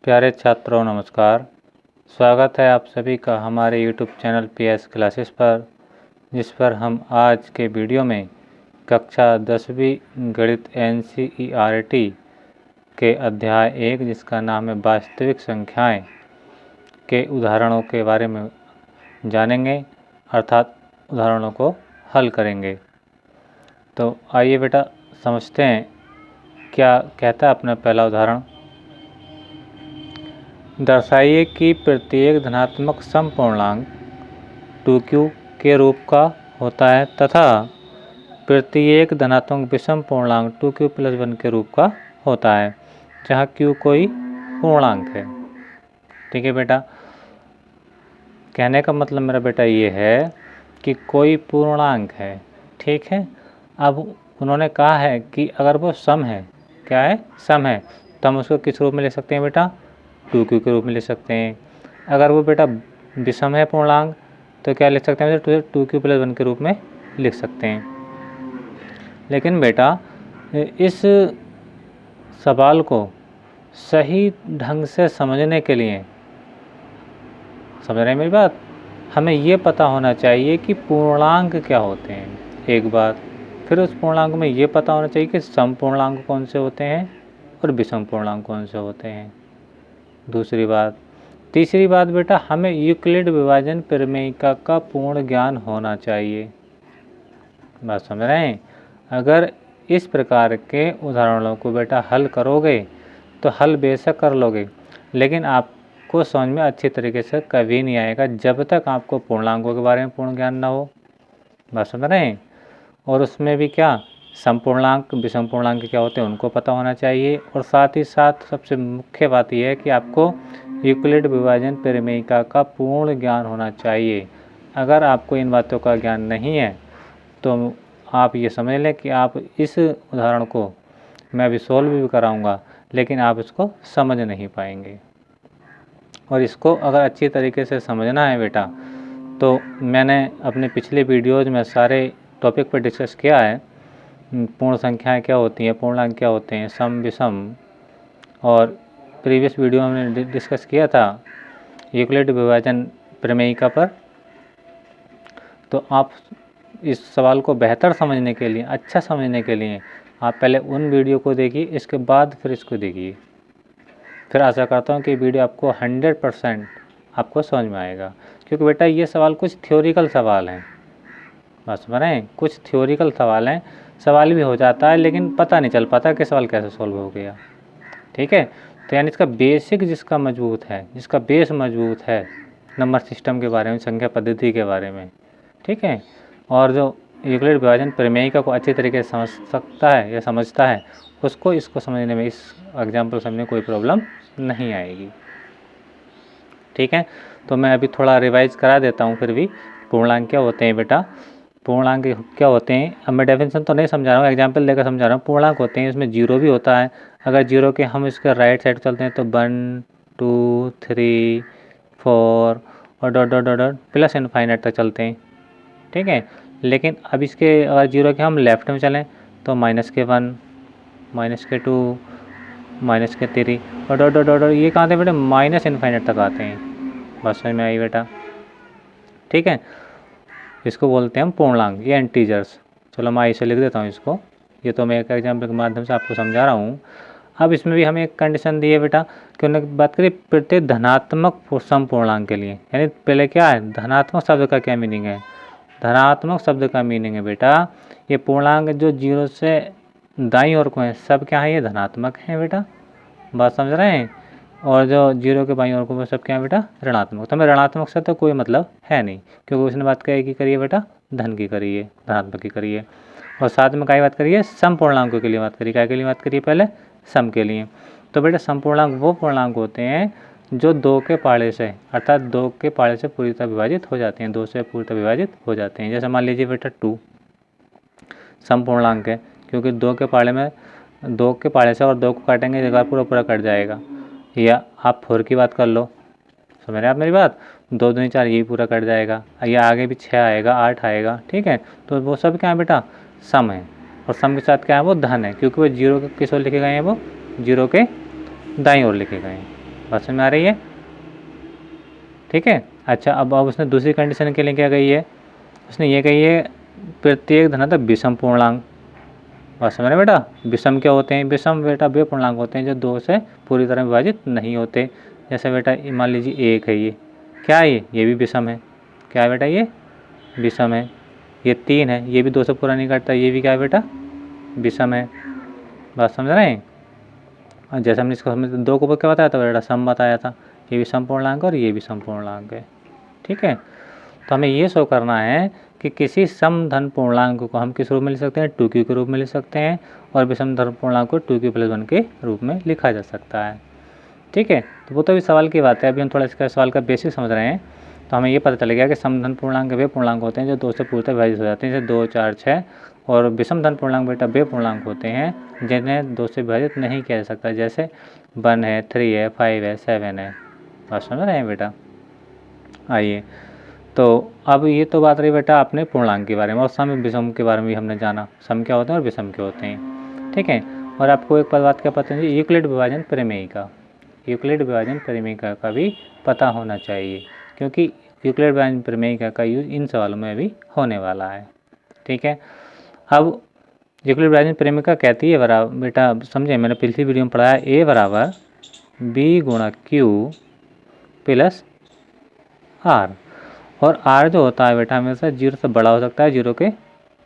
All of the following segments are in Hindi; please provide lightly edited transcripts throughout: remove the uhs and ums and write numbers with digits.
प्यारे छात्रों नमस्कार। स्वागत है आप सभी का हमारे YouTube चैनल PS क्लासेस पर, जिस पर हम आज के वीडियो में कक्षा 10वीं गणित NCERT के अध्याय 1 जिसका नाम है वास्तविक संख्याएं के उदाहरणों के बारे में जानेंगे, अर्थात उदाहरणों को हल करेंगे। तो आइए बेटा समझते हैं क्या कहता है अपना पहला उदाहरण। दर्शाइए कि प्रत्येक धनात्मक समपूर्णांक 2q के रूप का होता है तथा प्रत्येक धनात्मक विषम पूर्णांक 2q + 1 के रूप का होता है, जहाँ q कोई पूर्णांक है। ठीक है बेटा, कहने का मतलब मेरा बेटा ये है कि कोई पूर्णांक है। ठीक है, अब उन्होंने कहा है कि अगर वो सम है, क्या है, सम है, तो हम उसको किस रूप में लिख सकते हैं बेटा, 2q के रूप में लिख सकते हैं। अगर वो बेटा विषम है पूर्णांक तो क्या लिख सकते हैं, 2q + 1 के रूप में लिख सकते हैं। लेकिन बेटा इस सवाल को सही ढंग से समझने के लिए, समझ रहे हैं मेरी बात, हमें ये पता होना चाहिए कि पूर्णांक क्या होते हैं, एक बात। फिर उस पूर्णांक में ये पता होना चाहिए कि सम पूर्णांक कौन से होते हैं और विषम पूर्णांक कौन से होते हैं, दूसरी बात। तीसरी बात बेटा, हमें यूक्लिड विभाजन प्रमेयिका का पूर्ण ज्ञान होना चाहिए। बात समझ रहे हैं। अगर इस प्रकार के उदाहरणों को बेटा हल करोगे तो हल बेशक कर लोगे, लेकिन आपको समझ में अच्छी तरीके से कभी नहीं आएगा जब तक आपको पूर्णांकों के बारे में पूर्ण ज्ञान ना हो। बात समझ रहे हैं। और उसमें भी क्या, समपूर्णांक विषम पूर्णांक क्या होते हैं उनको पता होना चाहिए। और साथ ही साथ सबसे मुख्य बात यह है कि आपको यूक्लिड विभाजन प्रमेयिका का पूर्ण ज्ञान होना चाहिए। अगर आपको इन बातों का ज्ञान नहीं है तो आप ये समझ लें कि आप इस उदाहरण को मैं अभी सॉल्व भी कराऊंगा, लेकिन आप इसको समझ नहीं पाएंगे। और इसको अगर अच्छी तरीके से समझना है बेटा, तो मैंने अपने पिछले वीडियोज़ में सारे टॉपिक पर डिस्कस किया है। पूर्ण संख्याएं क्या होती हैं, पूर्णांक क्या होते हैं, सम विषम, और प्रीवियस वीडियो में हमने डिस्कस किया था यूक्लिड विभाजन प्रमेयिका पर। तो आप इस सवाल को बेहतर समझने के लिए, अच्छा समझने के लिए आप पहले उन वीडियो को देखिए, इसके बाद फिर इसको देखिए। फिर आशा करता हूँ कि वीडियो आपको 100% आपको समझ में आएगा, क्योंकि बेटा ये सवाल कुछ थ्योरिकल सवाल हैं। बात समझ रहे हैं, कुछ थ्योरिकल सवाल हैं, सवाल भी हो जाता है लेकिन पता नहीं चल पाता कि सवाल कैसे सॉल्व हो गया। ठीक है, तो यानी इसका बेसिक जिसका मजबूत है, जिसका बेस मजबूत है नंबर सिस्टम के बारे में, संख्या पद्धति के बारे में, ठीक है, और जो यूक्लिड विभाजन प्रमेयिका को अच्छी तरीके से समझ सकता है या समझता है, उसको इसको समझने में, इस एग्जाम्पल समझने में कोई प्रॉब्लम नहीं आएगी। ठीक है, तो मैं अभी थोड़ा रिवाइज करा देता हूँ फिर भी। पूर्णांक क्या होते हैं बेटा, पूर्णांक क्या होते हैं, अब मैं डेफिनेशन तो नहीं समझा रहा हूँ, एग्जाम्पल देकर समझा रहा हूँ। पूर्णांक होते हैं, इसमें जीरो भी होता है। अगर जीरो के हम इसके राइट साइड चलते हैं तो 1 2 3 4 और dot dot dot dot plus infinite तक चलते हैं। ठीक है, लेकिन अब इसके अगर जीरो के हम लेफ्ट में चलें तो -1 -2 -3 और डॉट डॉट डॉट, ये कहाँ थे बेटा, माइनस इनफाइनाइट तक आते हैं। बस समझ में आई बेटा। ठीक है, इसको बोलते हैं हम पूर्णांक या इंटीजर्स। चलो मैं इसे लिख देता हूँ इसको, ये तो मैं एक एग्जाम्पल के माध्यम से आपको समझा रहा हूँ। अब इसमें भी हमें एक कंडीशन दी है बेटा कि उन्होंने बात करी प्रत्येक धनात्मक सम पूर्णांक के लिए। यानी पहले क्या है, धनात्मक शब्द का क्या मीनिंग है, धनात्मक शब्द का मीनिंग है बेटा ये पूर्णांक जो जीरो से दाईं ओर को है सब क्या है, ये धनात्मक है बेटा। बात समझ रहे हैं। और जो जीरो के बाईं ओर को सब क्या है बेटा, ऋणात्मक। तो हमें ऋणात्मक से तो कोई मतलब है नहीं, क्योंकि उसने बात क्या की करिए बेटा, धन की करिए, धनात्मक की करिए। और साथ में क्या बात करिए, सम पूर्णांकों के लिए बात करिए। क्या के लिए बात करिए, पहले सम के लिए। तो बेटा सम पूर्णांक वो पूर्णांक होते हैं जो 2 के पाड़े से, अर्थात 2 के पाड़े से पूरी तरह विभाजित हो जाते हैं, 2 से पूरी तरह विभाजित हो जाते हैं। जैसे मान लीजिए बेटा 2 सम पूर्णांक है, क्योंकि 2 के पाड़े में, 2 के पाड़े से और 2 को काटेंगे जगह पूरा पूरा कट जाएगा। या आप 4 की बात कर लो, समझ रहे हैं आप मेरी बात, 2 दूनी 4, ये पूरा कट जाएगा। या आगे भी 6 आएगा, 8 आएगा। ठीक है, तो वो सब क्या है बेटा, सम है। और सम के साथ क्या है, वो धन है, क्योंकि वो जीरो के किस ओर लिखे गए हैं, वो जीरो के दाईं ओर लिखे गए हैं। बात समझ में आ रही है? ठीक है। अच्छा, अब उसने दूसरी कंडीशन के लिए क्या कही है, उसने ये कही है प्रत्येक धनात्मक विषम पूर्णांक। बात समझ रहे बेटा? विषम क्या होते हैं? विषम बेटा वे पूर्णांक होते हैं जो 2 से पूरी तरह विभाजित नहीं होते। जैसे बेटा मान लीजिए 1 है, ये क्या है, ये भी विषम है। क्या है बेटा? ये विषम है। ये 3 है, ये भी 2 से पूरा नहीं कटता, ये भी क्या है बेटा? विषम है। बात समझ रहे हैं? और जैसे हमने इसको 2 को क्या बताया था बेटा? सम बताया था। ये भी सम पूर्णांक और ये भी सम पूर्णांक है। ठीक है। तो हमें ये शो करना है कि किसी सम धन पूर्णांक को हम किस रूप में लिख सकते हैं? 2q के रूप में लिख सकते हैं, और विषम धन पूर्णांक को 2q + 1 के रूप में लिखा जा सकता है। ठीक है। तो वो तो अभी सवाल की बात है, अभी हम थोड़ा इसका सवाल का बेसिक समझ रहे हैं। तो हमें ये पता चल गया कि सम धन पूर्णांक वे पूर्णांक होते हैं जो 2 से पूर्णतः विभाजित हो जाते हैं, जैसे 2, 4, 6। और विषम धन पूर्णांक बेटा वे पूर्णांक होते हैं जिन्हें 2 से विभाजित नहीं किया जा सकता, जैसे 1 है, 3 है, 5 है, 7 है। बात समझ रहे हैं बेटा? आइए, तो अब ये तो बात रही बेटा आपने पूर्णांक के बारे में, और सम विषम के बारे में भी हमने जाना, सम क्या होते हैं और विषम क्या होते हैं। ठीक है। और आपको एक बात क्या पता है? यूक्लिड विभाजन प्रमेय का, यूक्लिड विभाजन प्रमेय का भी पता होना चाहिए, क्योंकि यूक्लिड विभाजन प्रमेय का यूज इन सवालों में भी होने वाला है। ठीक है। अब यूक्लिड विभाजन प्रमेय कहती है बराबर बेटा, समझे, मैंने पिछली वीडियो में पढ़ाया, ए बराबर बी गुणा क्यू प्लस आर। और आर जो होता है बेटा हमेशा 0 से बड़ा हो सकता है, 0 के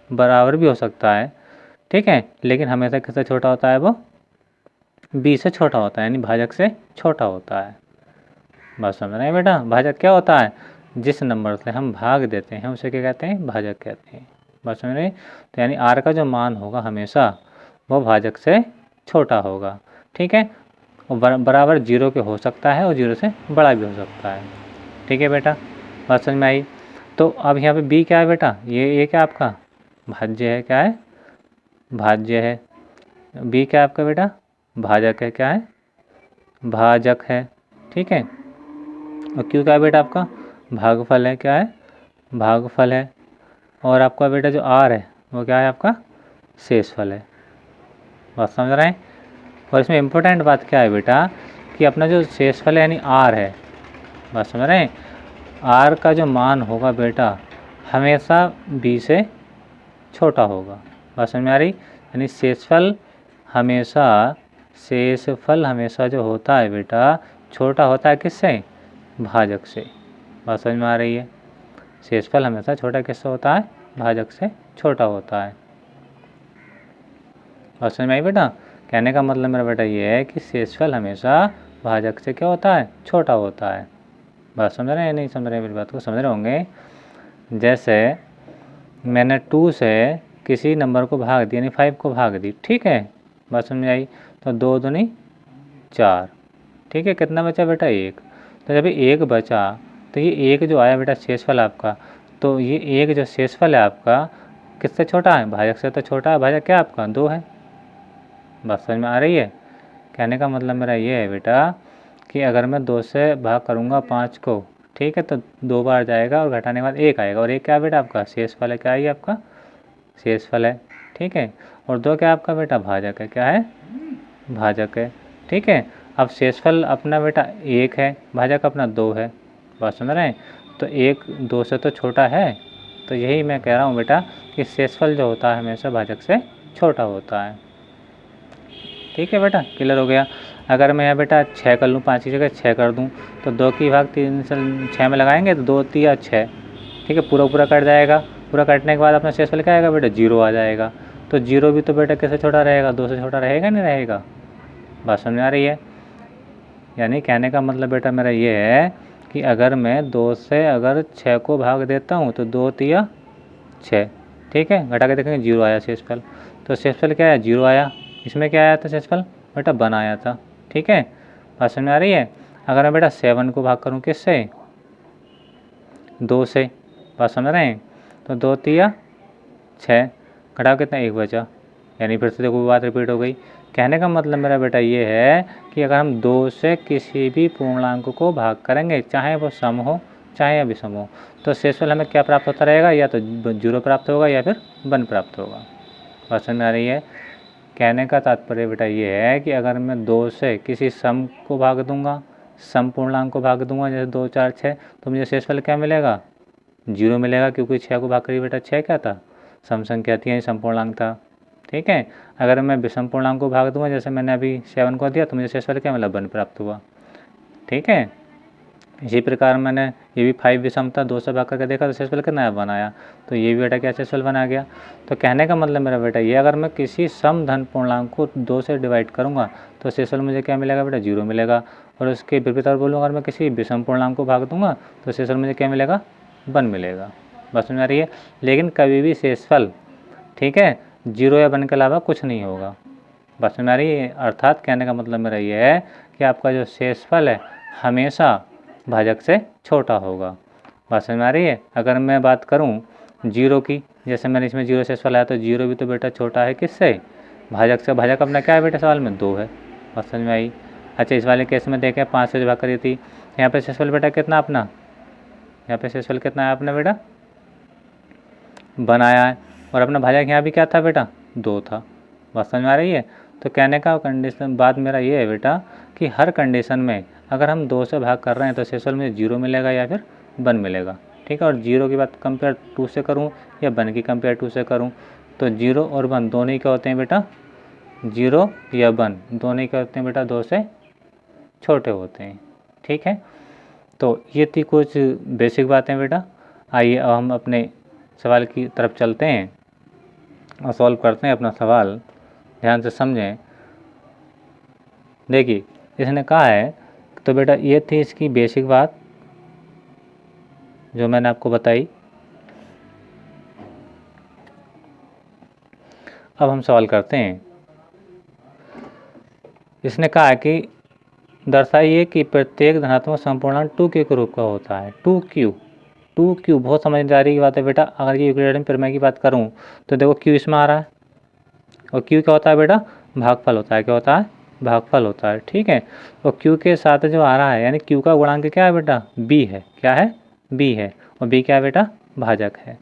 बराबर भी हो सकता है। ठीक है। लेकिन हमेशा किससे छोटा होता है? वो बी से छोटा होता है, यानी भाजक से छोटा होता है। बात समझ रहे हैं बेटा? भाजक क्या होता है? जिस नंबर से हम भाग देते हैं उसे क्या कहते हैं? भाजक कहते हैं। बात समझ रहे हैं? तो यानी आर का जो मान होगा हमेशा वो भाजक से छोटा होगा। ठीक है। और बराबर 0 के हो सकता है और 0 से बड़ा भी हो सकता है। ठीक है बेटा? बात समझ में आई? तो अब यहाँ पे बी क्या है बेटा? ये क्या आपका भाज्य है? क्या है? भाज्य है। बी क्या है आपका बेटा? भाजक है। क्या है? भाजक है। ठीक है। और क्यू क्या है बेटा आपका? भागफल है। क्या है? भागफल है। और आपका बेटा जो आर है वो क्या है आपका? शेषफल है। बात समझ रहे हैं? और इसमें इम्पोर्टेंट बात क्या है बेटा कि अपना जो शेषफल है यानी आर है, बात समझ रहे हैं, आर का जो मान होगा बेटा हमेशा बी से छोटा होगा। बात समझ में आ रही? यानी शेषफल हमेशा जो होता है बेटा छोटा होता है किससे? भाजक से। बात समझ में आ रही है? शेषफल हमेशा छोटा किससे होता है? भाजक से छोटा होता है। बात समझ में आई बेटा? कहने का मतलब मेरा बेटा ये है कि शेषफल हमेशा भाजक से क्या होता है? छोटा होता है। बात समझ रहे हैं? नहीं समझ रहे हैं? मेरी बात को समझ रहे होंगे। जैसे मैंने 2 से किसी नंबर को भाग दिया, यानी 5 को भाग दी। ठीक है। बात समझ में आई? तो 2 दूनी 4। ठीक है। कितना बचा बेटा? 1। तो जब 1 बचा तो ये 1 जो आया बेटा शेषफल आपका, तो ये 1 जो शेषफल है आपका किससे छोटा है? भाजक से तो छोटा है। भाजक क्या आपका? 2 है। बात समझ में आ रही है? कहने का मतलब मेरा ये है बेटा कि अगर मैं 2 से भाग करूँगा 5 को, ठीक है, तो 2 बार जाएगा और घटाने के बाद 1 आएगा, और 1 क्या है बेटा आपका? शेषफल है। क्या है ये आपका? शेषफल है। ठीक है। और 2 क्या आपका बेटा? भाजक है। क्या है? भाजक है। ठीक है। अब शेषफल अपना बेटा 1 है, भाजक अपना 2 है। बात समझ रहे हैं? तो 1 2 से तो छोटा है, तो यही मैं कह रहा हूँ बेटा कि शेषफल जो होता है हमेशा भाजक से छोटा होता है। ठीक है बेटा? क्लियर हो गया? अगर मैं यहाँ बेटा 6 कर लूँ, 5 की जगह 6 कर दूँ, तो 2 की भाग 3 से 6 में लगाएंगे तो 2 3 6। ठीक है। पूरा कट जाएगा। पूरा कटने के बाद अपना शेषफल क्या आएगा बेटा? 0 आ जाएगा। तो 0 भी तो बेटा किससे छोटा रहेगा? 2 से छोटा रहेगा नहीं रहेगा? बात समझ में आ रही है? यानी कहने का मतलब बेटा मेरा ये है कि अगर मैं 2 से अगर 6 को भाग देता हूँ तो 2 3 6। ठीक है। घटा के देखेंगे 0 आया शेषफल। तो शेषफल क्या है? 0 आया। इसमें क्या आया था शेषफल? बेटा 1 आया था। ठीक है। बात समझ में आ रही है? अगर मैं बेटा 7 को भाग करूँ किससे? 2 से। बात समझ रहे हैं? तो 2 3 6, घटाओ कितना? 1 बचा। यानी फिर से देखो बात रिपीट हो गई। कहने का मतलब मेरा बेटा ये है कि अगर हम 2 से किसी भी पूर्णांक को भाग करेंगे, चाहे वो सम हो चाहे विषम हो, तो शेषफल हमें क्या प्राप्त होता रहेगा? या तो 0 प्राप्त होगा या फिर 1 प्राप्त होगा। बात समझ में आ रही है? कहने का तात्पर्य बेटा ये है कि अगर मैं 2 से किसी सम को भाग दूंगा, समपूर्णांक को भाग दूंगा, जैसे 2 4 6, तो मुझे शेषफल क्या मिलेगा? 0 मिलेगा, क्योंकि 6 को भाग करिए बेटा, 6 क्या था? सम संख्या थी, यानी समपूर्णांक था। ठीक है, अगर मैं विषम पूर्णांक को भाग दूंगा, जैसे मैंने अभी 7 को दिया, तो मुझे शेषफल क्या मिला? 1 प्राप्त हुआ। ठीक है, इसी प्रकार मैंने ये भी 5 विषम था, 2 से भाग करके देखा तो शेषफल कितना है? 1 आया, तो ये भी बेटा क्या शेषफल बना गया। तो कहने का मतलब मेरा बेटा ये, अगर मैं किसी सम धन पूर्णांक को 2 से डिवाइड करूंगा तो शेषफल मुझे क्या मिलेगा बेटा? 0 मिलेगा। और उसके विपरीत और बोलूँगा, अगर मैं किसी विषम पूर्णांक को भाग दूंगा तो शेषफल मुझे क्या मिलेगा? 1 मिलेगा। बस समझ आ रही है। लेकिन कभी भी शेषफल, ठीक है, 0 या 1 के अलावा कुछ नहीं होगा। बस समझ आ रही है। अर्थात कहने का मतलब मेरा ये है कि आपका जो शेषफल है हमेशा भाजक से छोटा होगा। बात समझ में आ रही है। अगर मैं बात करूं 0 की, जैसे मैंने इसमें 0 शेषफल आया, तो 0 भी तो बेटा छोटा है किससे? भाजक से। भाजक अपना क्या है बेटा? सवाल में 2 है। बात समझ में आई। अच्छा, इस वाले केस में देखें 5 से भाग करी थी, यहाँ पे शेषफल बेटा कितना अपना? यहाँ पे शेषफल कितना है अपना बेटा? बनाया है। और अपना भाजक यहाँ भी क्या था बेटा? 2 था। बात समझ में आ रही है। तो कहने का कंडीशन बात मेरा ये है बेटा कि हर कंडीशन में अगर हम 2 से भाग कर रहे हैं तो शेषफल में 0 मिलेगा या फिर 1 मिलेगा। ठीक है, और 0 की बात कंपेयर 2 से करूँ या 1 की कंपेयर 2 से करूँ, तो 0 और 1 दोनों ही क्या होते हैं बेटा? 0 या 1 दोनों ही क्या होते हैं बेटा? 2 से छोटे होते हैं। ठीक है, तो ये थी कुछ बेसिक बातें बेटा। आइए अब हम अपने सवाल की तरफ चलते हैं और सॉल्व करते हैं अपना सवाल। ध्यान से समझें। देखिए, इसने कहा है, तो बेटा ये थी इसकी बेसिक बात जो मैंने आपको बताई। अब हम सवाल करते हैं। इसने कहा है कि दर्शाइए कि प्रत्येक धनात्मक समपूर्णांक 2q के रूप का होता है। 2q बहुत समझदारी की बात है बेटा। अगर ये यूक्लिडियन प्रमेय की बात करूं तो देखो q इसमें आ रहा है, और q क्या होता है बेटा? भागफल होता है। क्या होता है? भागफल होता है। ठीक है, और q के साथ जो आ रहा है, यानी q का गुणांक क्या है बेटा? b है। क्या है? b है। और b क्या है बेटा? भाजक है।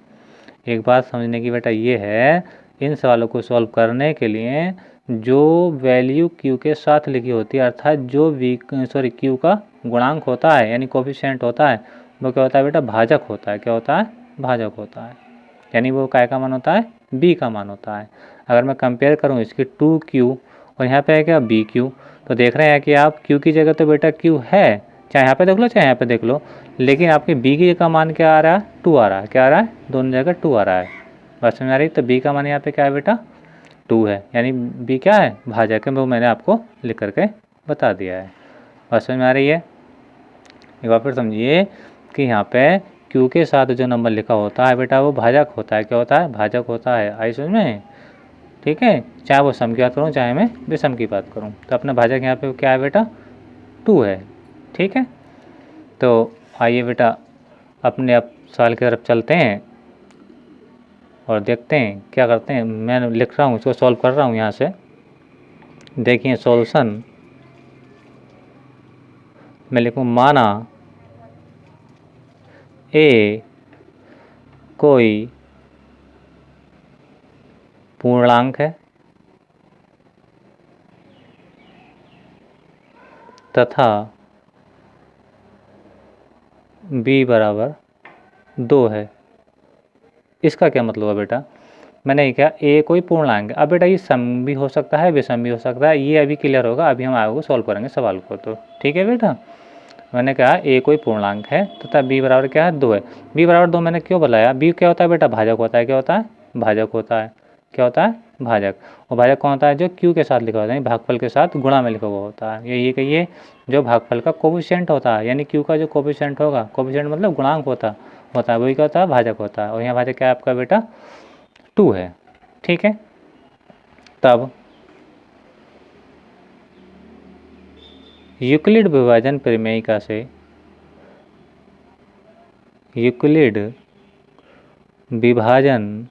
एक बात समझने की बेटा ये है, इन सवालों को सॉल्व करने के लिए जो वैल्यू q के साथ लिखी होती है, अर्थात जो q का गुणांक होता है यानी कोफिशिएंट होता है, वो क्या होता है बेटा? भाजक होता है। क्या होता है? भाजक होता है। यानी वो काय का मान होता है? b का मान होता है। अगर मैं कंपेयर करूँ इसकी 2q और यहाँ पे है क्या? bq, तो देख रहे हैं कि आप q की जगह तो बेटा q है, चाहे यहाँ पे देख लो चाहे यहाँ पे देख लो, लेकिन आपके b की का मान क्या आ रहा है? 2 आ रहा है। क्या आ रहा है? दोनों जगह 2 आ रहा है। बात समझ आ रही? तो b का मान यहाँ पे क्या है बेटा? 2 है, यानी b क्या है? भाजक है। वो मैंने आपको लिख करके बता दिया है। बात समझ में आ रही है। एक बार फिर समझिए कि यहाँ पे q के साथ जो नंबर लिखा होता है बेटा वो भाजक होता है। क्या होता है? भाजक होता है। आई समझ में? ठीक है, चाहे वो सम की बात करूँ चाहे मैं विषम की बात करूँ, तो अपना भाजक यहाँ पे क्या है बेटा? 2 है। ठीक है, तो आइए बेटा अपने अब सवाल की तरफ चलते हैं और देखते हैं क्या करते हैं। मैं लिख रहा हूँ, इसको सॉल्व कर रहा हूँ यहाँ से। देखिए सॉल्यूशन मैं लिखूँ, माना ए कोई पूर्णांक है तथा b बराबर 2 है। इसका क्या मतलब है बेटा? मैंने क्या, a कोई पूर्णांक है। अब बेटा ये सम भी हो सकता है विषम भी हो सकता है, ये अभी क्लियर होगा, अभी हम आगे सॉल्व करेंगे सवाल को। तो ठीक है बेटा, मैंने कहा a कोई पूर्णांक है तथा b बराबर क्या है? 2 है। b बराबर 2 मैंने क्यों बताया? b क्या होता है बेटा? भाजक होता है। क्या होता है? भाजक होता है। क्या होता है? भाजक। और भाजक कौन होता है? जो q के साथ लिखा होता है, भागफल के साथ गुणा में लिखा हुआ होता है। ये कहिए जो भागफल का कोफिशिएंट होता है, यानी q का जो कोफिशिएंट होगा, कोफिशिएंट मतलब गुणांक होता है, वही क्या होता है? भाजक होता है। और यहाँ भाजक क्या है आपका बेटा? 2 है। ठीक है, तब यूक्लिड विभाजन प्रमेयिका से यूक्लिड विभाजन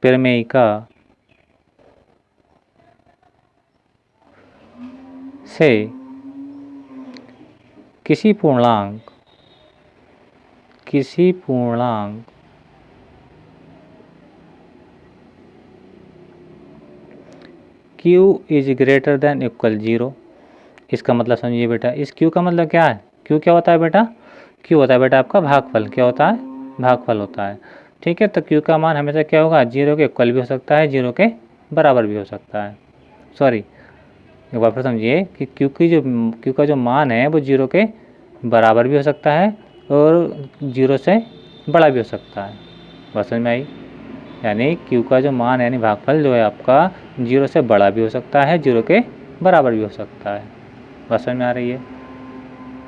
प्रमेयिका से किसी पूर्णांक Q is greater than equal 0। इसका मतलब समझिए बेटा, इस Q का मतलब क्या है? Q क्या होता है बेटा? Q होता है बेटा आपका भागफल। क्या होता है? भागफल होता है। ठीक है, तो Q का मान हमेशा क्या होगा? 0 के इक्वल भी हो सकता है, 0 के बराबर भी हो सकता है। सॉरी, एक बार फिर समझिए कि Q का जो मान है वो 0 के बराबर भी हो सकता है और 0 से बड़ा भी हो सकता है। बात समझ में आई? यानी Q का जो मान है यानी भागफल जो है आपका 0 से बड़ा भी हो सकता है, 0 के बराबर भी हो सकता है। बात समझ में आ रही है?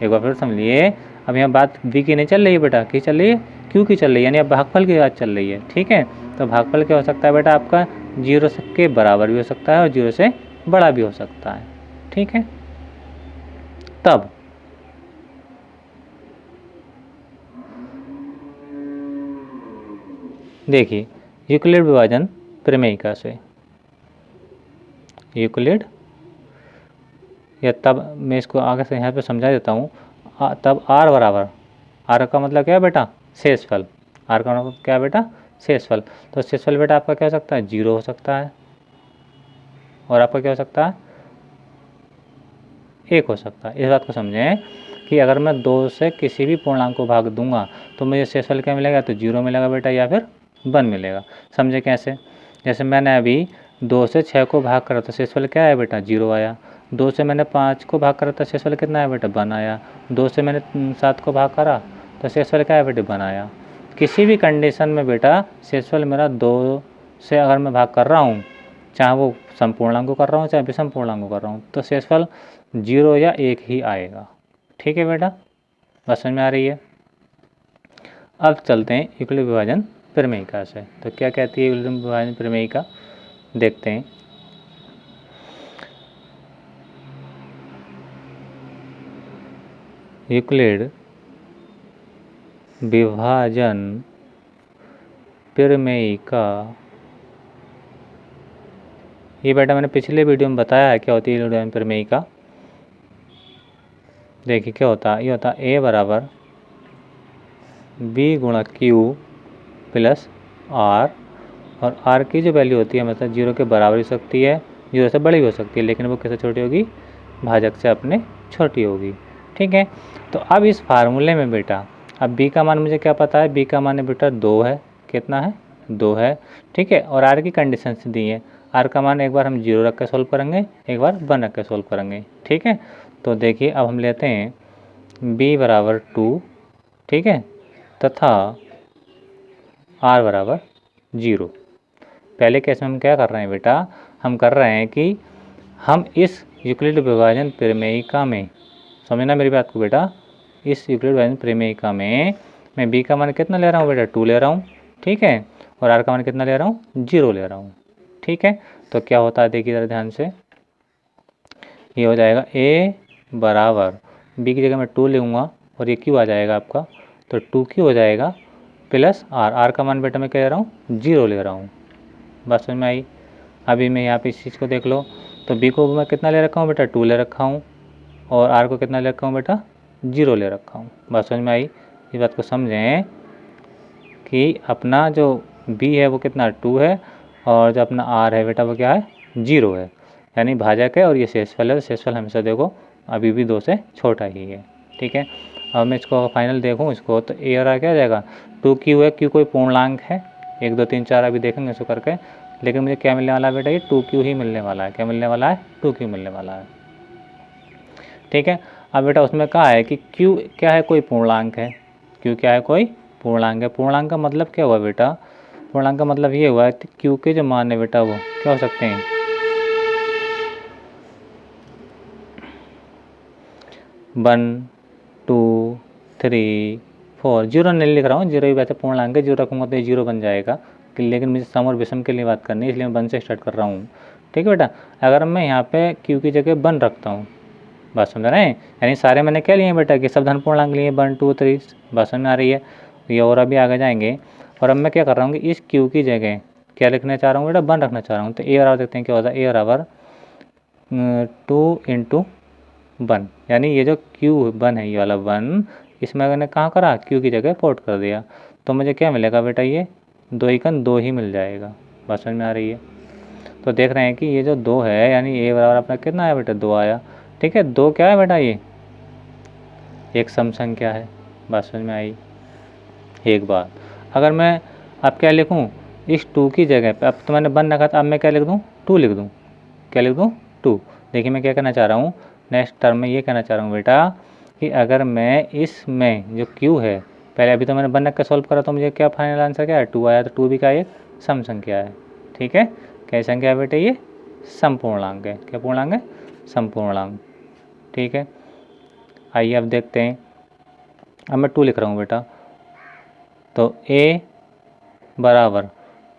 एक बार फिर समझिए। अब यहाँ बात V की नहीं चल रही है बेटा, की चल रही है? Q की चल रही है, यानी अब भागफल की बात चल रही है। ठीक है, तो भागफल क्या हो सकता है बेटा आपका? 0 के बराबर भी हो सकता है और 0 से बड़ा भी हो सकता है। ठीक है, तब देखिए यूक्लिड विभाजन प्रमेयिका से, यूक्लिड या तब मैं इसको आगे से यहाँ पे समझा देता हूँ। तब R बराबर, R का मतलब क्या है बेटा? शेषफल। R का मतलब क्या है बेटा? शेषफल। तो शेषफल बेटा आपका क्या हो सकता है? 0 हो सकता है और आपका क्या हो सकता है? 1 हो सकता है। इस बात को समझें कि अगर मैं 2 से किसी भी पूर्णांक को भाग दूंगा तो मुझे शेषफल क्या मिलेगा? तो 0 मिलेगा बेटा या फिर 1 मिलेगा। समझे कैसे? जैसे मैंने अभी 2 से 6 को भाग करा तो शेषफल क्या है बेटा? 0 आया। 2 से मैंने 5 को भाग करा तो शेषफल कितना है बेटा? 1 आया। 2 से मैंने 7 को भाग करा तो शेषफल क्या है बेटा? 1 आया। किसी भी कंडीशन में बेटा शेषफल मेरा 2 से अगर मैं भाग कर रहा हूँ, चाहे वो समपूर्णांक को कर रहा हूँ चाहे विषम पूर्णांक को कर रहा हूँ, तो शेषफल 0 या 1 ही आएगा। ठीक है बेटा, बात समझ में आ रही है? अब चलते हैं यूक्लिड विभाजन प्रमेयिका से। तो क्या कहती है यूक्लिड विभाजन प्रमेयिका, देखते हैं। यूक्लिड विभाजन प्रमेयिका, ये बेटा मैंने पिछले वीडियो में बताया है क्या होती है यूक्लिड विभाजन प्रमेयिका। देखिए क्या होता है, ये होता है A बराबर B गुणा Q प्लस R, और R की जो वैल्यू होती है मतलब 0 के बराबर हो सकती है, 0 से बड़ी हो सकती है, लेकिन वो कैसे छोटी होगी? भाजक से अपने छोटी होगी। ठीक है, तो अब इस फार्मूले में बेटा अब B का मान मुझे क्या पता है? B का मान है बेटा 2 है। कितना है? 2 है। ठीक है, और R की कंडीशन से दी है। R का मान एक बार हम 0 रख के सोल्व करेंगे, एक बार 1 रख के सोल्व करेंगे। ठीक है, तो देखिए अब हम लेते हैं B बराबर 2, ठीक है, तथा R बराबर 0। पहले केस में हम क्या कर रहे हैं बेटा? हम कर रहे हैं कि हम इस यूक्लिड विभाजन प्रमेयिका में, समझना मेरी बात को बेटा, इस यूक्लिड विभाजन प्रमेयिका में मैं B का मान कितना ले रहा हूँ बेटा? 2 ले रहा हूँ। ठीक है, और R का मान कितना ले रहा हूँ? 0 ले रहा हूँ। ठीक है, तो क्या होता है देखिए ज़रा ध्यान से, ये हो जाएगा A बराबर B की जगह मैं 2 लूँगा और ये Q आ जाएगा आपका, तो 2Q हो जाएगा प्लस R का मान बेटा मैं क्या ले रहा हूँ? 0 ले रहा हूँ। बात समझ में आई? अभी मैं यहाँ पे इस चीज़ को देख लो, तो B को मैं कितना ले रखा हूँ बेटा? 2 ले रखा हूँ, और R को कितना ले रखा हूँ बेटा? 0 ले रखा हूँ। बात समझ में आई? इस बात को समझें कि अपना जो B है वो कितना? 2 है, और जो अपना R है बेटा वो क्या है? 0 है, यानी भाजक है, और ये शेषफल है। तो शेषफल हमेशा देखो अभी भी 2 से छोटा ही है। ठीक है, अब मैं इसको फाइनल देखूँ इसको, तो A और R क्या आ जाएगा? 2Q है, Q कोई पूर्णांक है, 1 2 3 4 अभी देखेंगे इसको करके, लेकिन मुझे क्या मिलने वाला है बेटा? ये 2Q ही मिलने वाला है। क्या मिलने वाला है? 2Q मिलने वाला है। ठीक है, अब बेटा उसमें कहा है कि Q क्या है? कोई पूर्णांक है। Q क्या है? कोई पूर्णांक है। पूर्णांक का मतलब क्या हुआ बेटा? पूर्णांक का मतलब ये हुआ कि Q के जो मान है बेटा वो क्या हो सकते हैं? 1 2 3 4। 0 नहीं लिख रहा हूँ, 0 भी वैसे पूर्णांक है, 0 रखूँगा तो ये 0 बन जाएगा, लेकिन मुझे सम और विषम के लिए बात करनी है, इसलिए मैं 1 से स्टार्ट कर रहा हूँ। ठीक है बेटा, अगर मैं यहाँ पे Q की जगह 1 रखता हूँ, बात समझ रहे हैं? यानी सारे मैंने क्या लिए बेटा कि सब धन पूर्णांक लिए, 1 2 3। बात समझ में आ रही है? ये और अभी आगे जाएंगे, और अब मैं क्या कर रहा हूँ कि इस Q की जगह क्या लिखना चाह रहा हूँ बेटा? 1 रखना चाह रहा हूँ। तो A बराबर देखते हैं क्या होता है? A बराबर 2 × 1, यानी ये जो Q1 है ये वाला 1, इसमें मैंने कहाँ करा? Q की जगह पोर्ट कर दिया, तो मुझे क्या मिलेगा बेटा? ये 2 × 2 ही मिल जाएगा। बात समझ में आ रही है? तो देख रहे हैं कि ये जो 2 है यानी ए बराबर अपना कितना आया बेटा 2 आया। ठीक है, 2 क्या है बेटा ये एक सम संख्या है। बात समझ में आई। एक बात अगर मैं अब क्या लिखूं इस 2 की जगह पे, अब तो मैंने 1 रखा था, अब मैं क्या लिख दूं 2 लिख दूं। क्या लिख दूं 2। देखिए मैं क्या कहना चाह रहा हूँ नेक्स्ट टर्म में, ये कहना चाह रहा हूँ बेटा कि अगर मैं इसमें जो q है, पहले अभी तो मैंने 1 रख के सॉल्व करा तो मुझे क्या फाइनल आंसर क्या है 2 आया। तो 2 भी का एक सम संख्या है। ठीक है, क्या संख्या है बेटे ये समपूर्णांक है। क्या पूर्णांक है समपूर्णांक। ठीक है, आइए अब देखते हैं। अब मैं 2 लिख रहा हूँ बेटा, तो a बराबर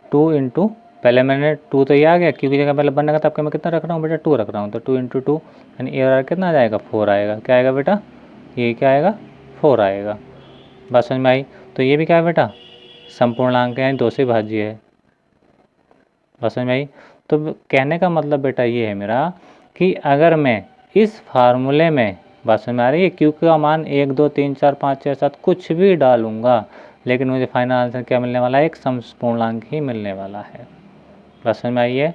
2 इंटू, पहले मैंने 2 तो ये आ गया क्योंकि जगह पहले 1 रखा था, आपके मैं कितना रख रहा हूँ बेटा 2 रख रहा हूँ। तो 2 इंटू 2 यानी ए बराबर कितना आ जाएगा 4 आएगा। क्या आएगा बेटा ये क्या आएगा 4 आएगा। बात समझ में आई। तो ये भी क्या है बेटा संपूर्णांक है यानी 2 से भाज्य है। बात समझ में आई। तो कहने का मतलब बेटा ये है मेरा कि अगर मैं इस फार्मूले में, बात समझ में आ रही है, क्यू का मान 1 2 3 4 5 6 7 कुछ भी डालूंगा लेकिन मुझे फाइनल आंसर क्या मिलने वाला है एक समपूर्णांक ही मिलने वाला है। बात समझ में आई है।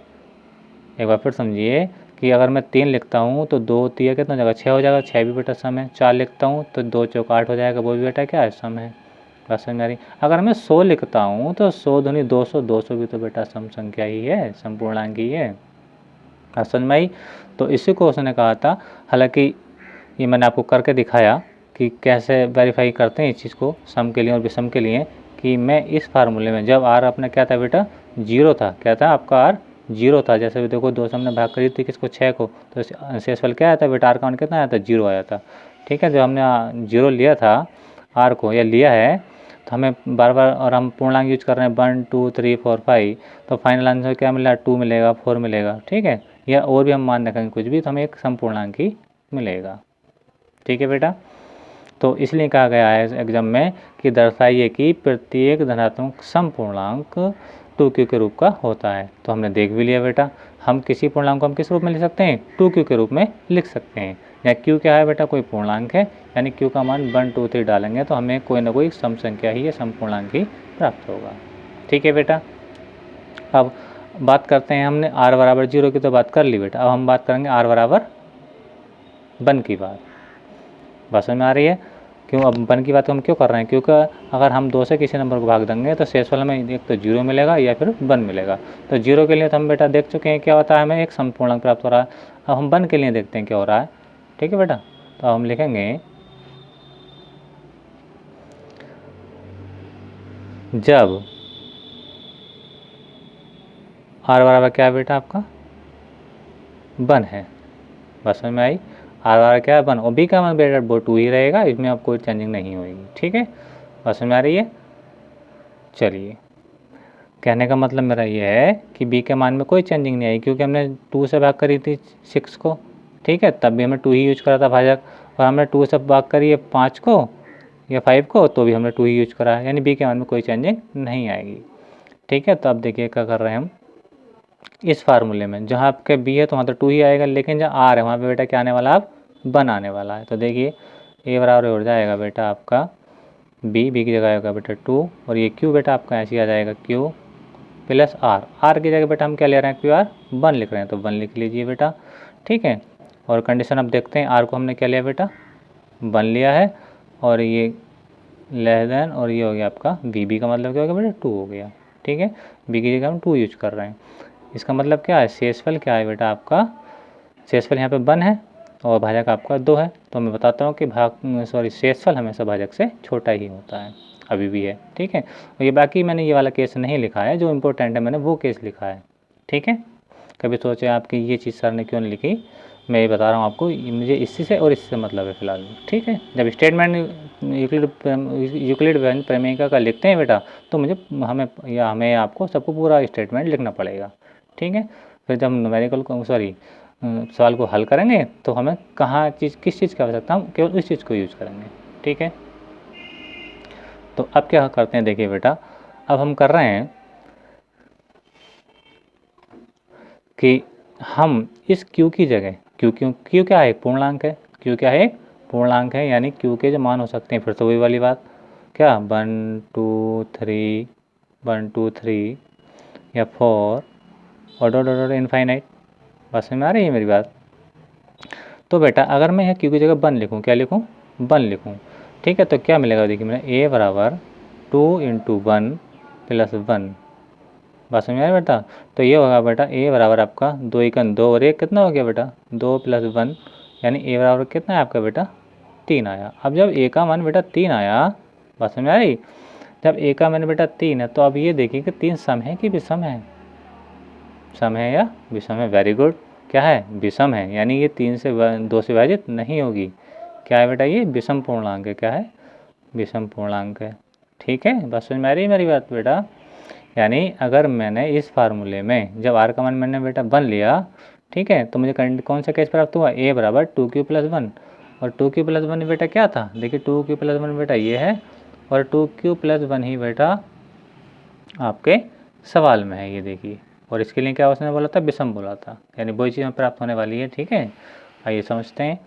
एक बार फिर समझिए कि अगर मैं 3 लिखता हूँ तो 2 3 कितना हो जाएगा 6 हो जाएगा, 6 भी बेटा सम है। 4 लिखता हूँ तो 2 चौक 8 हो जाएगा, वो भी बेटा क्या है सम है। बात समझ में आ रही। अगर मैं 100 लिखता हूँ तो 100 दूनी 200, 200 भी तो बेटा सम संख्या ही है, संपूर्णांक ही है। बात समझ में आई। तो इसी को उसने कहा था, हालांकि ये मैंने आपको करके दिखाया कि कैसे वेरीफाई करते हैं इस चीज़ को सम के लिए और विषम के लिए, कि मैं इस फार्मूले में जब आर अपना क्या था बेटा 0 था, क्या था आपका आर 0 था, जैसे भी देखो 2 से हमने भाग करी थी किसको 6 को, तो शेषफल क्या आया था बेटा आर का मान कितना आया था 0 आया था। ठीक है, जब हमने 0 लिया था आर को या लिया है तो हमें बार बार, और हम पूर्णांक यूज कर रहे हैं 1 2 3 4 5, तो फाइनल आंसर क्या मिला 2 मिलेगा 4 मिलेगा। ठीक है, या और भी हम मान रखेंगे कुछ भी तो हमें एक समपूर्णांक ही मिलेगा। ठीक है बेटा, तो इसलिए कहा गया है एग्जाम में कि दर्शाइए कि प्रत्येक धनात्मक समपूर्णांक 2q के रूप का होता है। तो हमने देख भी लिया बेटा, हम किसी पूर्णांक को हम किस रूप में लिख सकते हैं 2q के रूप में लिख सकते हैं। या q क्या है बेटा कोई पूर्णांक है, यानी q का मान 1 2 3 डालेंगे तो हमें कोई ना कोई सम संख्या ही या समपूर्णांक ही प्राप्त होगा। ठीक है बेटा, अब बात करते हैं, हमने r बराबर 0 की तो बात कर ली बेटा, अब हम बात करेंगे r बराबर 1 की बात समझ में आ रही है। क्यों अब 1 की बात हम क्यों कर रहे हैं, क्योंकि अगर हम 2 से किसी नंबर को भाग देंगे तो शेषफल में एक तो 0 मिलेगा या फिर 1 मिलेगा। तो 0 के लिए तो हम बेटा देख चुके हैं क्या होता है, हमें एक समपूर्णांक प्राप्त हो रहा है। अब हम 1 के लिए देखते हैं क्या हो रहा है। ठीक है बेटा, तो हम लिखेंगे जब r बराबर क्या है बेटा आपका 1 है। बस समझ में आई। आर बराबर क्या है 1 और बी का मान बेटा वो 2 ही रहेगा, इसमें अब कोई चेंजिंग नहीं होगी। ठीक है, बस समझ में आ रही है। चलिए, कहने का मतलब मेरा ये है कि बी के मान में कोई चेंजिंग नहीं आई क्योंकि हमने 2 से भाग करी थी 6 को। ठीक है, तब भी हमें 2 ही यूज करा था भाजक, और हमने 2 से भाग करी है 5 को या 5 को तो भी हमने 2 ही यूज करा है, यानी बी के मान में कोई चेंजिंग नहीं आएगी। ठीक है, तो अब देखिए क्या कर रहे हैं हम इस फार्मूले में, जहाँ आपके बी है तो वहाँ तो 2 ही आएगा, लेकिन जहाँ आर है वहाँ पे बेटा क्या आने वाला अब 1 आने वाला है। तो देखिए ए बराबर हो जाएगा बेटा आपका बी की जगह आएगा बेटा 2, और ये क्यू बेटा आपका ऐसे ही आ जाएगा क्यू प्लस आर की जगह बेटा हम क्या ले रहे हैं क्यू आर 1 लिख रहे हैं, तो 1 लिख लीजिए बेटा। ठीक है, और कंडीशन अब देखते हैं, आर को हमने क्या लिया बेटा 1 लिया है, और ये लेस देन, और ये हो गया आपका बी का मतलब क्या हो गया बेटा 2 हो गया। ठीक है, बी की जगह हम 2 यूज कर रहे हैं। इसका मतलब क्या है शेषफल क्या है बेटा आपका, शेषफल यहाँ पे 1 है और भाजक आपका 2 है। तो मैं बताता हूँ कि शेषफल हमेशा भाजक से छोटा ही होता है, अभी भी है। ठीक है, और ये बाकी मैंने ये वाला केस नहीं लिखा है, जो इम्पोर्टेंट है मैंने वो केस लिखा है। ठीक है, कभी सोचे आपकी ये चीज़ सर ने क्यों नहीं लिखी, मैं ये बता रहा हूँ आपको, मुझे इसी से और इससे मतलब है फिलहाल। ठीक है, जब स्टेटमेंट यूक्लिड प्रमेयिका का लिखते हैं बेटा तो हमें आपको सबको पूरा स्टेटमेंट लिखना पड़ेगा। ठीक है, फिर जब न्यूमेरिकल को सवाल को हल करेंगे तो हमें किस चीज़ की आवश्यकता, हम केवल उस चीज़ को यूज करेंगे। ठीक है, तो अब क्या करते हैं देखिए बेटा, अब हम कर रहे हैं कि हम इस q की जगह q क्या है पूर्णांक है, q क्या है पूर्णांक है, यानी q के जो मान हो सकते हैं फिर तो वही वाली बात क्या 1 2 3 1 2 3 या 4 और डॉट डॉट डॉट इनफाइनाइट। बात समझ में आ रही है मेरी बात? तो बेटा अगर मैं यहाँ क्यू की जगह 1 लिखूँ, क्या लिखूँ? 1 लिखूँ, ठीक है। तो क्या मिलेगा देखिए मेरा ए बराबर 2 × 1 + 1। बात समझ में आ रही बेटा? तो ये होगा बेटा ए बराबर आपका 2 × 2 और 1 कितना हो गया बेटा? 2 + 1, यानी ए बराबर कितना है आपका बेटा? 3 आया। अब जब ए का मान बेटा 3 आया, बात समझ में आ रही? जब ए का मान बेटा 3 है तो अब ये देखिए कि 3 सम है कि विषम है? सम है या विषम है? वेरी गुड, क्या है? विषम है, यानी ये 3 से 2 से विभाजित नहीं होगी। क्या है बेटा? ये विषम पूर्णांक है। क्या है? विषम पूर्णांक है। ठीक है, बस समझ में आ रही है मेरी बात बेटा? यानी अगर मैंने इस फार्मूले में जब आर का मान मैंने बेटा 1 लिया, ठीक है, तो मुझे कौन सा केस प्राप्त हुआ? ए बराबर 2q + 1। और 2q + 1 बेटा क्या था? देखिए 2q + 1 बेटा ये है, और 2q + 1 ही बेटा आपके सवाल में है, ये देखिए। और इसके लिए क्या उसने बोला था? विषम बोला था, यानी वही चीज़ हमें प्राप्त होने वाली है। ठीक है, आइए समझते हैं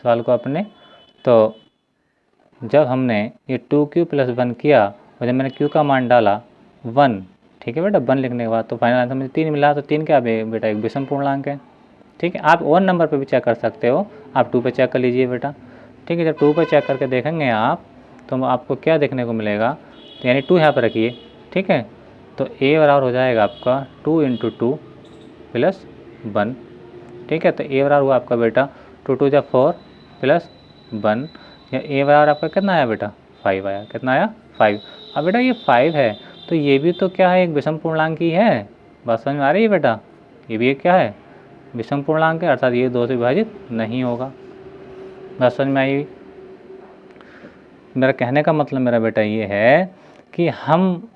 सवाल को अपने। तो जब हमने ये 2q + 1 किया और जब मैंने q का मान डाला 1, ठीक है बेटा, 1 लिखने के बाद तो फाइनल आंसर मुझे 3 मिला। तो 3 क्या बेटा? एक विषम पूर्णांक है। ठीक है, आप और नंबर पे भी चेक कर सकते हो, आप 2 पे चेक कर लीजिए बेटा। ठीक है, जब 2 पे चेक करके देखेंगे आप तो आपको क्या देखने को मिलेगा? तो यानी 2 यहाँ पर रखिए, ठीक है। तो ए बराबर हो जाएगा आपका 2 × 2 + 1, ठीक है। तो ए बराबर हुआ आपका बेटा 2 × 2 = 4 + 1, या ए बराबर आपका कितना आया बेटा? 5 आया। कितना आया? 5। अब बेटा ये 5 है तो ये भी तो क्या है? एक विषम पूर्णांक ही है। बात समझ में आ रही है बेटा? ये भी एक क्या है? विषम पूर्णांक है, अर्थात ये 2 से विभाजित नहीं होगा। बात समझ में आई? मेरा कहने का मतलब मेरा बेटा ये है कि हम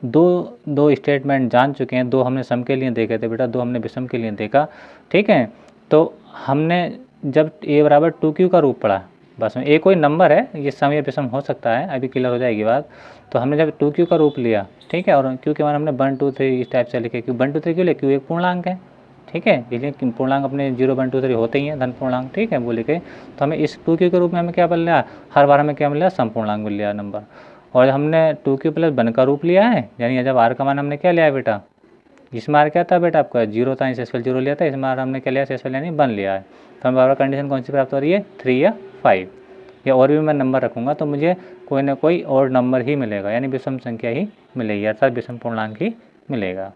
दो स्टेटमेंट जान चुके हैं। 2 हमने सम के लिए देखे थे बेटा, 2 हमने विषम के लिए देखा। ठीक है, तो हमने जब ए बराबर 2q का रूप पढ़ा, बस में ए कोई नंबर है, ये सम या विषम हो सकता है, अभी क्लियर हो जाएगी बात। तो हमने जब 2q का रूप लिया, ठीक है, और q के मान हमने 1 2 3 इस टाइप से लिखे। क्यों 1 2 3 क्यों ले? q एक पूर्णांक है, ठीक है, इसलिए पूर्णांक अपने 0 1 2 3 होते ही हैं, धन पूर्णांक। ठीक है, वो लिखे। तो हमें इस 2q के रूप में हमें क्या मिल रहा? हर बार हमें क्या मिल रहा? सम पूर्णांक मिल रहा नंबर। और हमने 2q + 1 का रूप लिया है, यानी जब r का मान हमने क्या लिया है बेटा? इसमें r क्या था बेटा? आपका 0 था, इस एसफल 0 लिया था, इसमें r हमने क्या लिया? एसफल यानी 1 लिया है। तो हमें बार बार कंडीशन कौन सी प्राप्त हो रही है? 3 या 5, या और भी मैं नंबर रखूँगा तो मुझे कोई ना कोई और नंबर ही मिलेगा, यानी विषम संख्या ही मिलेगी, अर्थात विषम पूर्णांक ही मिलेगा।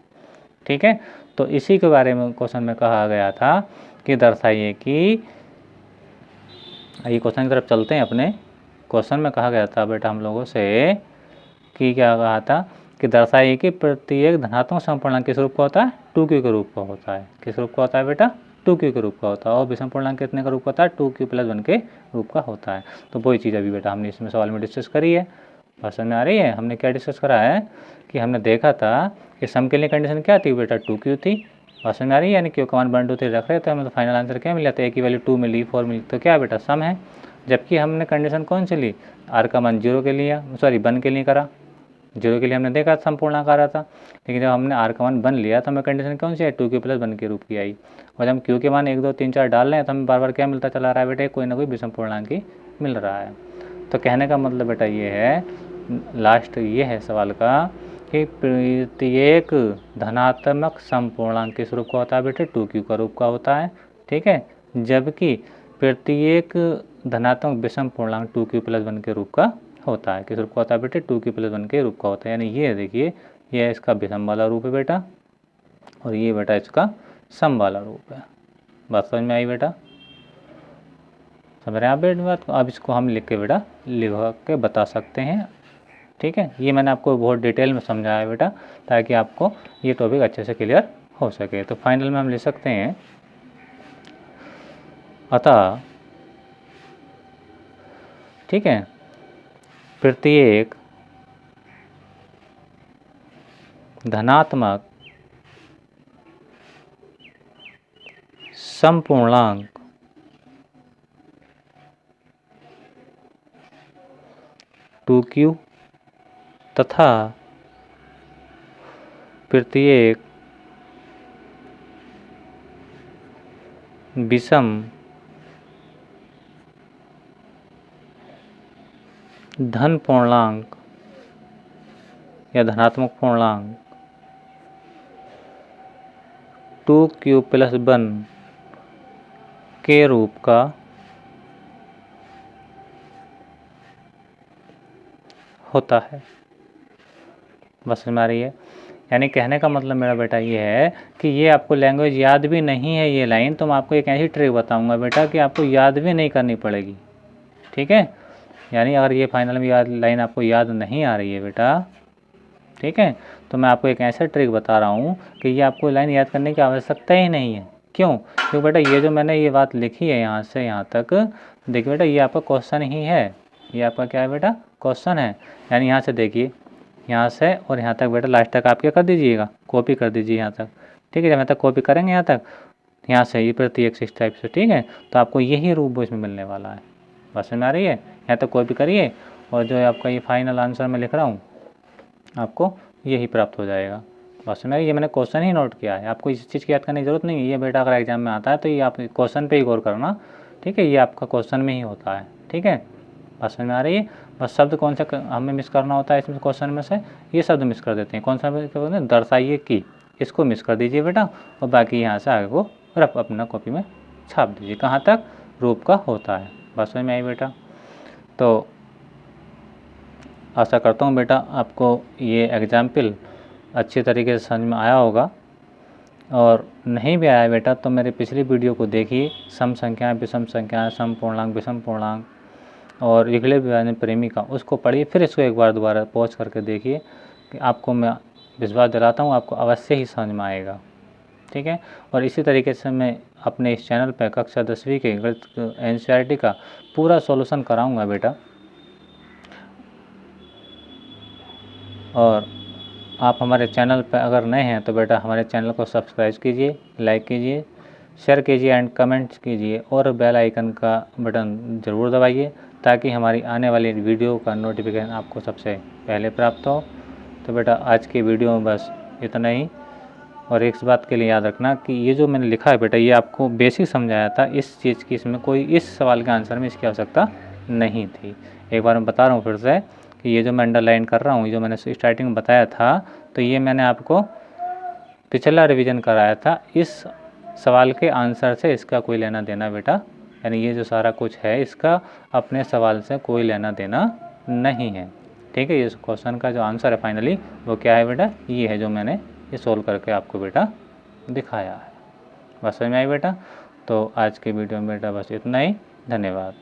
ठीक है, तो इसी के बारे में क्वेश्चन में कहा गया था कि दर्शाइए कि, ये क्वेश्चन की तरफ चलते हैं अपने। क्वेश्चन में कहा गया था बेटा हम लोगों से कि क्या कहा था कि दर्शाइए कि प्रत्येक धनात्मक समपूर्णांक किस रूप का होता है? 2q के रूप का होता है। किस रूप का होता है बेटा? 2q के रूप का होता है। और विषम पूर्णांक कितने का रूप का होता है? 2q + 1 के रूप का होता है। तो वही चीज़ अभी बेटा हमने इसमें सवाल में डिस्कस करी है। बात समझ में आ रही है? हमने क्या डिस्कस करा है कि हमने देखा था कि सम के लिए कंडीशन क्या थी बेटा? 2q थी। बात समझ में आ रही है? यानी क्यू का मान 1 2 3 रख रहे थे हमें, तो फाइनल आंसर क्या मिला था? ए की वैल्यू 2 मिली, 4 मिली, तो क्या बेटा? सम है। जबकि हमने कंडीशन कौन सी ली? आर का मान 0 के लिए, सॉरी 1 के लिए करा। 0 के लिए हमने देखा सम पूर्णांक आ रहा था, लेकिन जब हमने आर का मान 1 लिया तो हमें कंडीशन कौन सी है? 2q + 1 के रूप की आई। और जब हम q के मान 1 2 3 4 डाल रहे हैं तो हमें बार बार क्या मिलता चला रहा है बेटा? कोई ना कोई विषम पूर्णांक ही मिल रहा है। तो कहने का मतलब बेटा ये है, लास्ट ये है सवाल का कि प्रत्येक धनात्मक समपूर्णांक किस रूप का होता है बेटे? 2q का रूप का होता है। ठीक है, जबकि प्रत्येक धनात्मक विषम पूर्णांक 2q + 1 के रूप का होता है। किस रूप का होता है बेटे? 2q + 1 के रूप का होता है। यानी ये देखिए, ये इसका विषम वाला रूप है बेटा, और ये बेटा इसका सम वाला रूप है। बात समझ में आई बेटा? समझ रहे हैं आप बेटा बात को? अब इसको हम लिख के बेटा लिख के बता सकते हैं। ठीक है, ये मैंने आपको बहुत डिटेल में समझाया है बेटा, ताकि आपको ये टॉपिक अच्छे से क्लियर हो सके। तो फाइनल में हम लिख सकते हैं, अतः ठीक है, प्रत्येक धनात्मक समपूर्णांक टू क्यू तथा प्रत्येक विषम धन पूर्णांक या धनात्मक पूर्णांक 2q+1 के रूप का होता है। बस समझ आ रही है? यानी कहने का मतलब मेरा बेटा ये है कि ये आपको लैंग्वेज याद भी नहीं है ये लाइन, तो मैं आपको एक ऐसी ट्रिक बताऊंगा बेटा कि आपको याद भी नहीं करनी पड़ेगी। ठीक है, यानी अगर ये फाइनल में याद लाइन आपको याद नहीं आ रही है बेटा, ठीक है, तो मैं आपको एक ऐसा ट्रिक बता रहा हूँ कि ये आपको लाइन याद करने की आवश्यकता ही नहीं है। क्यों? क्योंकि बेटा ये जो मैंने ये बात लिखी है यहाँ से यहाँ तक, देखिए बेटा ये आपका क्वेश्चन ही है, ये आपका क्या है बेटा? क्वेश्चन है। यानी यहाँ से देखिए, यहाँ से और यहाँ तक बेटा लास्ट तक आप क्या कर दीजिएगा? कॉपी कर दीजिए यहाँ तक। ठीक है, जब यहाँ तक कॉपी करेंगे यहाँ तक, यहाँ से ये प्रत्येक इस टाइप से, ठीक है, तो आपको यही रूप इसमें मिलने वाला है। बस समझ में आ रही है? यहाँ तक कॉपी करिए और जो आपका ये फाइनल आंसर मैं लिख रहा हूँ आपको यही प्राप्त हो जाएगा। बस में ये मैंने क्वेश्चन ही नोट किया है, आपको इस चीज़ की याद करने की जरूरत नहीं है। ये बेटा अगर एग्जाम में आता है तो ये आप क्वेश्चन पे ही गौर करना, ठीक है, ये आपका क्वेश्चन में ही होता है। ठीक है, बस में आ रही है? बस शब्द कौन सा हमें मिस करना होता है इसमें क्वेश्चन में से? ये शब्द मिस कर देते हैं। कौन सा बोलते हैं? दर्शाइए कि, इसको मिस कर दीजिए बेटा, और बाकी यहाँ से आगे को रफ अपना कॉपी में छाप दीजिए। कहाँ तक? रूप का होता है। बस में आई बेटा? तो आशा करता हूँ बेटा आपको ये एग्जाम्पल अच्छी तरीके से समझ में आया होगा, और नहीं भी आया बेटा तो मेरे पिछली वीडियो को देखिए, सम संख्याएं, विषम संख्याएं, सम पूर्णांक, विषम पूर्णांक और युगले विभाजन प्रेमिका, उसको पढ़िए, फिर इसको एक बार दोबारा पॉज करके देखिए कि आपको मैं विश्वास दिलाता हूँ आपको अवश्य ही समझ में आएगा। ठीक है, और इसी तरीके से मैं अपने इस चैनल पर कक्षा 10वीं के गणित NCERT का पूरा सॉल्यूशन कराऊंगा बेटा। और आप हमारे चैनल पर अगर नए हैं तो बेटा हमारे चैनल को सब्सक्राइब कीजिए, लाइक कीजिए, शेयर कीजिए एंड कमेंट्स कीजिए, और बेल आइकन का बटन ज़रूर दबाइए ताकि हमारी आने वाली वीडियो का नोटिफिकेशन आपको सबसे पहले प्राप्त हो। तो बेटा आज की वीडियो में बस इतना ही, और एक बात के लिए याद रखना कि ये जो मैंने लिखा है बेटा ये आपको बेसिक समझाया था, इस चीज़ की इसमें कोई इस सवाल के आंसर में इसकी आवश्यकता नहीं थी। एक बार मैं बता रहा हूँ फिर से कि ये जो मैं अंडरलाइन कर रहा हूँ, ये जो मैंने स्टार्टिंग में बताया था, तो ये मैंने आपको पिछला रिवीजन कराया था। इस सवाल के आंसर से इसका कोई लेना देना बेटा, यानी ये जो सारा कुछ है इसका अपने सवाल से कोई लेना देना नहीं है। ठीक है, ये क्वेश्चन का जो आंसर है फाइनली वो क्या है बेटा? ये है जो मैंने ये सोल्व करके आपको बेटा दिखाया है। बस समझ में आई बेटा? तो आज के वीडियो में बेटा बस इतना ही। धन्यवाद।